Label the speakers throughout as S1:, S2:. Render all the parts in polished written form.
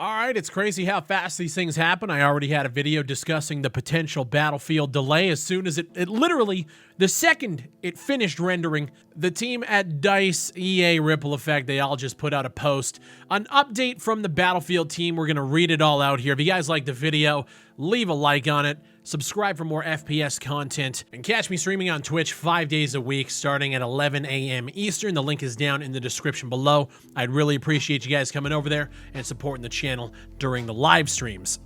S1: All right, it's crazy how fast these things happen. I already had a video discussing the potential Battlefield delay as soon as it literally, the second it finished rendering, the team at DICE, EA, Ripple Effect, they all just put out a post. An update from the Battlefield team. We're going to read it all out here. If you guys like the video, leave a like on it. Subscribe for more FPS content, and catch me streaming on Twitch 5 days a week starting at 11 a.m. Eastern. The link is down in the description below. I'd really appreciate you guys coming over there and supporting the channel during the live streams.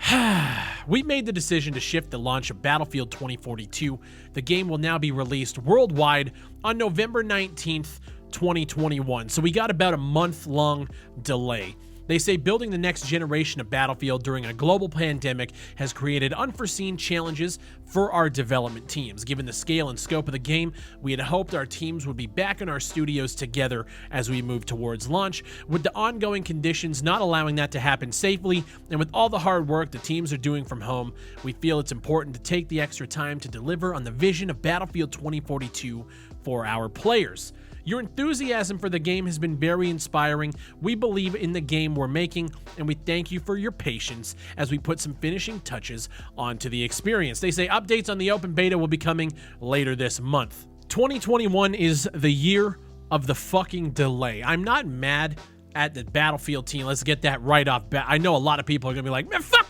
S1: We made the decision to shift the launch of Battlefield 2042. The game will now be released worldwide on November 19th, 2021. So we got about a month-long delay. They say building the next generation of Battlefield during a global pandemic has created unforeseen challenges for our development teams. Given the scale and scope of the game, we had hoped our teams would be back in our studios together as we move towards launch. With the ongoing conditions not allowing that to happen safely, and with all the hard work the teams are doing from home, we feel it's important to take the extra time to deliver on the vision of Battlefield 2042 for our players. Your enthusiasm for the game has been very inspiring. We believe in the game we're making, and we thank you for your patience as we put some finishing touches onto the experience. They say updates on the open beta will be coming later this month. 2021 is the year of the fucking delay. I'm not mad at the Battlefield team. Let's get that right off bat. I know a lot of people are going to be like, man, fuck.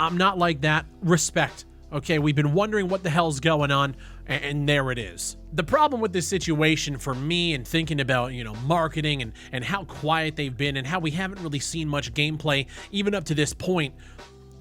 S1: I'm not like that. Respect. Okay, we've been wondering what the hell's going on, and there it is. The problem with this situation for me and thinking about, marketing and how quiet they've been and how we haven't really seen much gameplay even up to this point,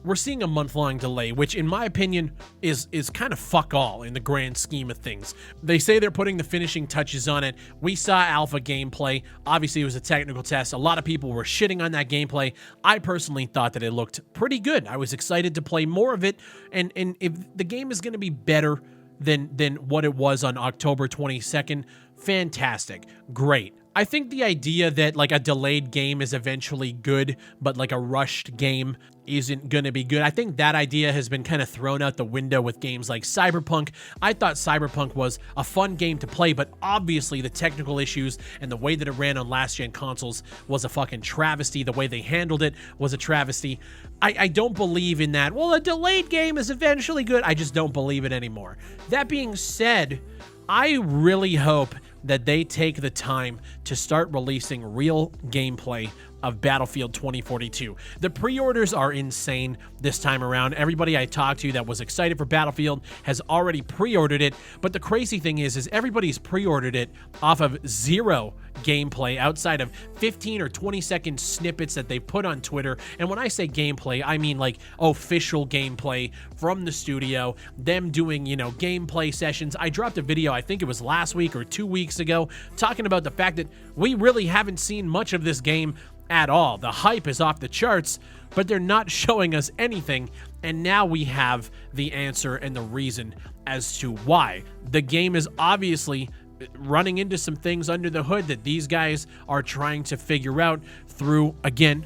S1: we're seeing a month-long delay, which in my opinion is kind of fuck all in the grand scheme of things. They say they're putting the finishing touches on it. We saw alpha gameplay. Obviously, it was a technical test. A lot of people were shitting on that gameplay. I personally thought that it looked pretty good. I was excited to play more of it, and if the game is going to be better than what it was on October 22nd, fantastic, great. I think the idea that like a delayed game is eventually good, but like a rushed game isn't going to be good, I think that idea has been kind of thrown out the window with games like Cyberpunk. I thought Cyberpunk was a fun game to play, but obviously the technical issues and the way that it ran on last-gen consoles was a fucking travesty. The way they handled it was a travesty. I don't believe in that, well, a delayed game is eventually good. I just don't believe it anymore. That being said, I really hope that they take the time to start releasing real gameplay of Battlefield 2042. The pre-orders are insane this time around. Everybody I talked to that was excited for Battlefield has already pre-ordered it, but the crazy thing is everybody's pre-ordered it off of zero gameplay outside of 15 or 20 second snippets that they put on Twitter. And when I say gameplay, I mean like official gameplay from the studio, them doing, gameplay sessions. I dropped a video, I think it was last week or 2 weeks ago, talking about the fact that we really haven't seen much of this game at all. The hype is off the charts, but they're not showing us anything, and now we have the answer and the reason as to why. The game is obviously running into some things under the hood that these guys are trying to figure out through, again,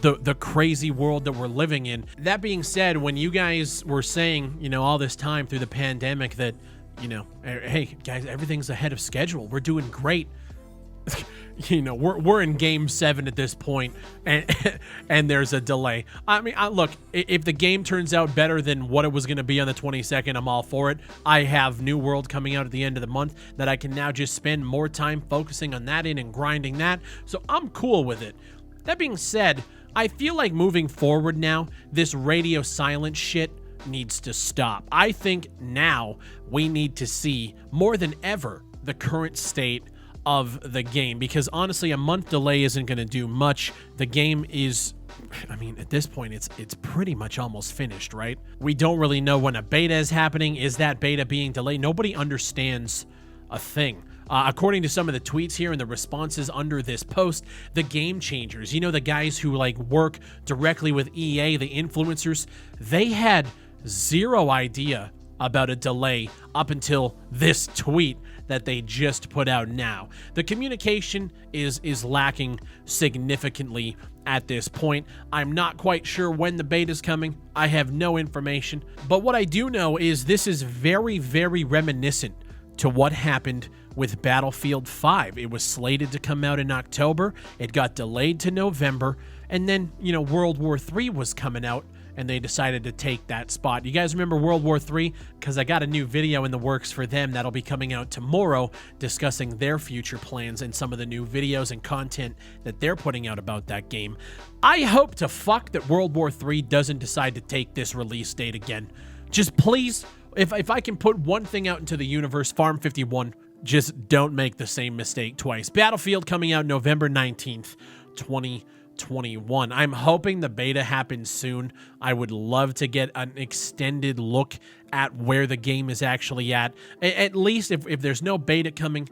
S1: the crazy world that we're living in. That being said, when you guys were saying, all this time through the pandemic that, hey, guys, everything's ahead of schedule, we're doing great. We're in game 7 at this point, and there's a delay. I mean, look, if the game turns out better than what it was going to be on the 22nd, I'm all for it. I have New World coming out at the end of the month that I can now just spend more time focusing on that and grinding that, so I'm cool with it. That being said, I feel like moving forward now, this radio silence shit needs to stop. I think now we need to see more than ever the current state of the game, because honestly a month delay isn't going to do much. The game is, I mean, at this point it's pretty much almost finished, right? We don't really know when a beta is happening. Is that beta being delayed? Nobody understands a thing. According to some of the tweets here and the responses under this post, the game changers, the guys who like work directly with EA, the influencers, they had zero idea about a delay up until this tweet that they just put out now. The communication is lacking significantly at this point. I'm not quite sure when the beta is coming. I have no information. But what I do know is this is very, very reminiscent to what happened with Battlefield 5. It was slated to come out in October. It got delayed to November. And then, you know, World War III was coming out, and they decided to take that spot. You guys remember World War III? Because I got a new video in the works for them that'll be coming out tomorrow discussing their future plans and some of the new videos and content that they're putting out about that game. I hope to fuck that World War III doesn't decide to take this release date again. Just please, if I can put one thing out into the universe, Farm 51, just don't make the same mistake twice. Battlefield coming out November 19th, 2021. I'm hoping the beta happens soon. I would love to get an extended look at where the game is actually at. At least if there's no beta coming,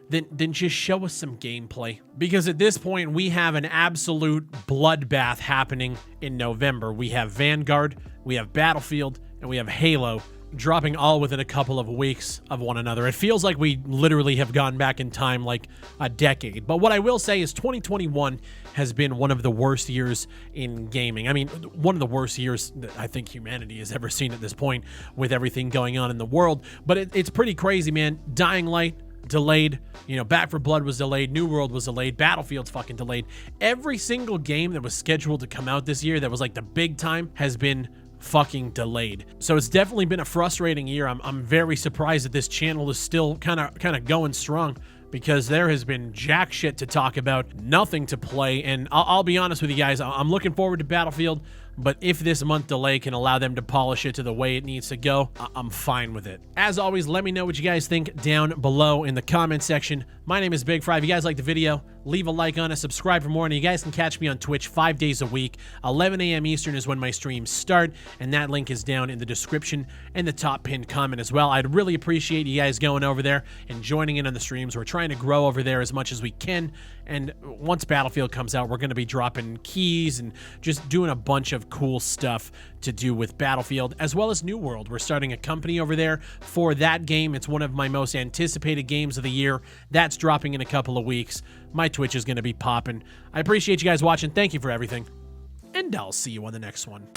S1: then just show us some gameplay. Because at this point, we have an absolute bloodbath happening in November. We have Vanguard, we have Battlefield, and we have Halo, dropping all within a couple of weeks of one another. It feels like we literally have gone back in time like a decade. But what I will say is 2021 has been one of the worst years in gaming. I mean, one of the worst years that I think humanity has ever seen at this point with everything going on in the world. But it's pretty crazy, man. Dying Light, delayed. You know, Back 4 Blood was delayed. New World was delayed. Battlefield's fucking delayed. Every single game that was scheduled to come out this year that was like the big time has been fucking delayed. So it's definitely been a frustrating year. I'm very surprised that this channel is still kind of going strong, because there has been jack shit to talk about, nothing to play. And I'll be honest with you guys, I'm looking forward to Battlefield, but if this month delay can allow them to polish it to the way it needs to go, I'm fine with it. As always, let me know what you guys think down below in the comment section. My name is Big Fry. If you guys like the video, leave a like on it, subscribe for more, and you guys can catch me on Twitch 5 days a week. 11 a.m. Eastern is when my streams start, and that link is down in the description and the top pinned comment as well. I'd really appreciate you guys going over there and joining in on the streams. We're trying to grow over there as much as we can, and once Battlefield comes out, we're going to be dropping keys and just doing a bunch of cool stuff to do with Battlefield, as well as New World. We're starting a company over there for that game. It's one of my most anticipated games of the year. That's dropping in a couple of weeks. My Twitch is going to be popping. I appreciate you guys watching. Thank you for everything, and I'll see you on the next one.